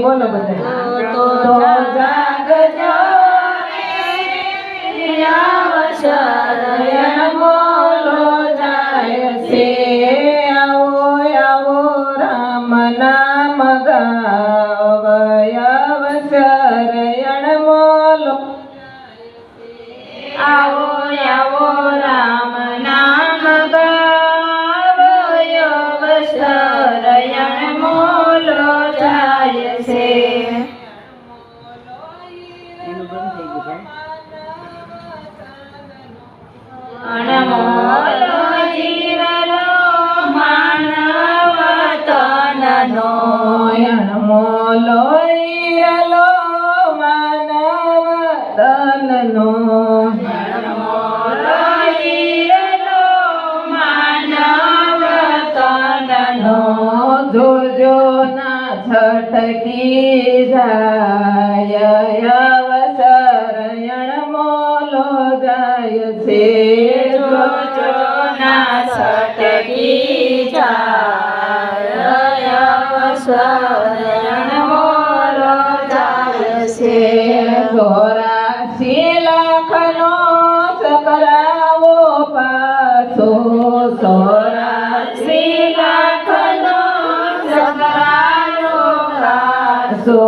બોલો બધા તો જાગજો રે અવસર મોલો જાય છે આવો આવો રામ નામ ગાવ અવસર મોલો આવો આવો રામ નામ ગાવ અવસર મોલો જાય છે અણમોલો જીવલો માનવ તનનો અણમોલો હીરલો માનવ તનનો અણમોલો જીવલો માનવ તનનો જોજો ના છટકી જાય અવસર અણમોલો જાય છે ના સટકી જાય અવસર મોલો જાય છે 84 લાખનો ચકરાવો પાછો 84 લાખનો ચકરાવો પાછો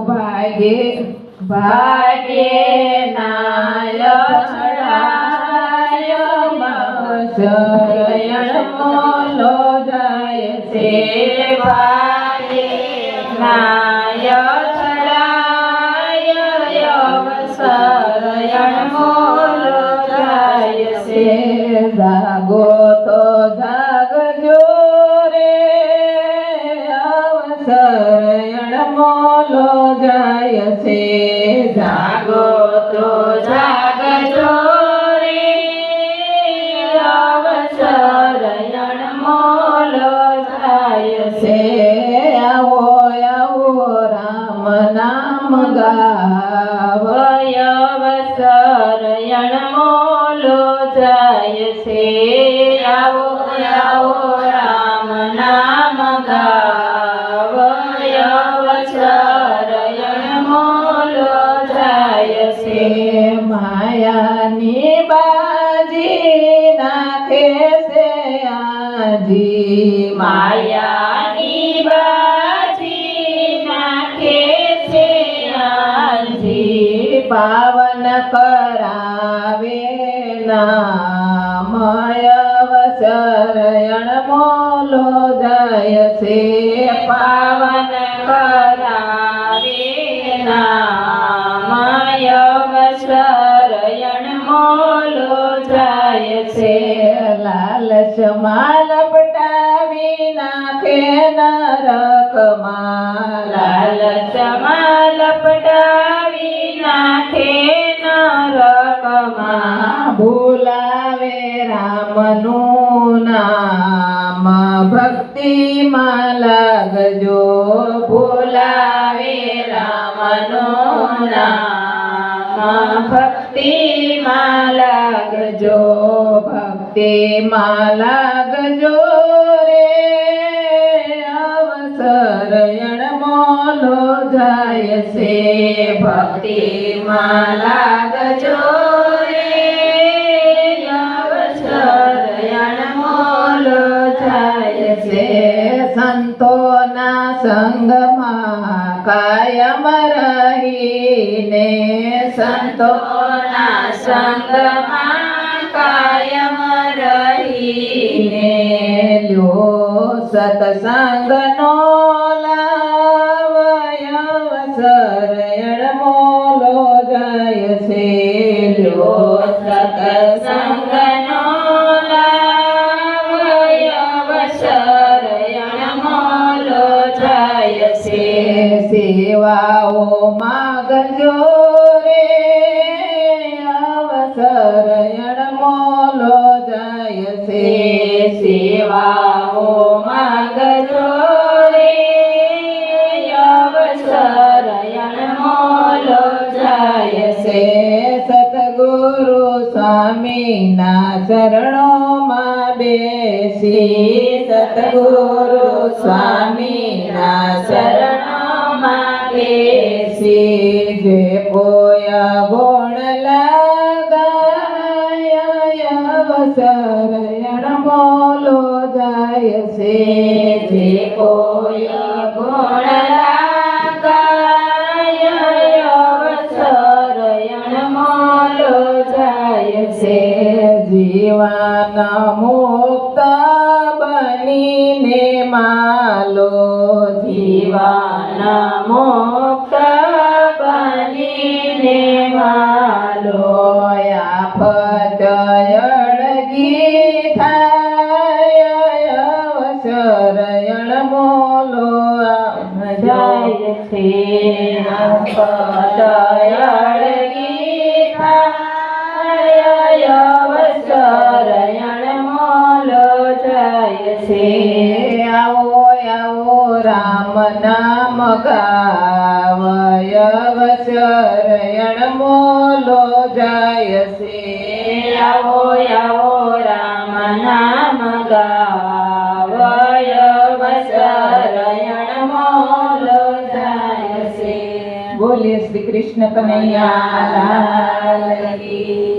ભાગે ભાગે નાય ચડાય અવસર મોલો જાય છે ભાગે નાય ચડાય અવસર મોલો જાય છે જાગો તો જાગજો રે અવસર મોલો જાય છે જાગો તો જાગજો રે અવસર મોલો જાય છે આવો આવો રામ નામ ગાવ અવસર મોલો જાય છે આવો આવો રામ નામ ગાવ અવસર મોલો જાય છે માયાની બાજી નાખે છે આજી માયાની બાજી નાખે છે આજી પાવન કરાવે નામ અવસર અણમોલો જાય છે પાવન કરાવે નામ અવસર મોલો જાય છે લાલચ માલ પટાવી નાખે નરકમાં લાલચમાં લપટાવી નાખે નરકમાં ભૂલાવે રામનું નામ ભક્તિમાં લાગજો બોલાવે રામનું નામ ભક્તિમાં લાગજો ભક્તિમાં લાગજો રે અવસર અણમોલો જાય છે ભક્તિમાં લાગજો રે અવસર મોલો જાય છે સંતોના સંગમાં કાયમ રહીને સંતોના સંગમાં કાયમ રહીને લ્યો સત્સંગનો લાવ અવસર અણમોલો જાય છે લ્યો સત્સંગનો લાવ અવસર મોલો જાય છે સેવાઓ માગજો રે અવસર અણમોલો જાય છે સેવાઓ માગજો રે અવસર મોલો જાય છે સતગુરુ સ્વામીના ચરણોમાં બેસી સતગુરુ સ્વામીના ચરણોમાં બેસી જે કોયા ગુણ લગાય અવસર અણમોલો જાય છે જે કોઈ ગુણ લાગાય અવસર અણમોલો જાય છે જીવન મુક્ત બનીને માલો જીવન મુક્ત બનીને માલો આફત અળગી થાય અવસર અણમોલો જાય છે અળગી થાય અવસર અણમોલો જાય છે આવો આવો રામ નામ ગાવય અવસર અણમોલો જાય છે આવો આવો રામ નામ ગાવય અવસર અણમોલો જાય છે બોલીએ શ્રી કૃષ્ણ કનૈયા લાલ કી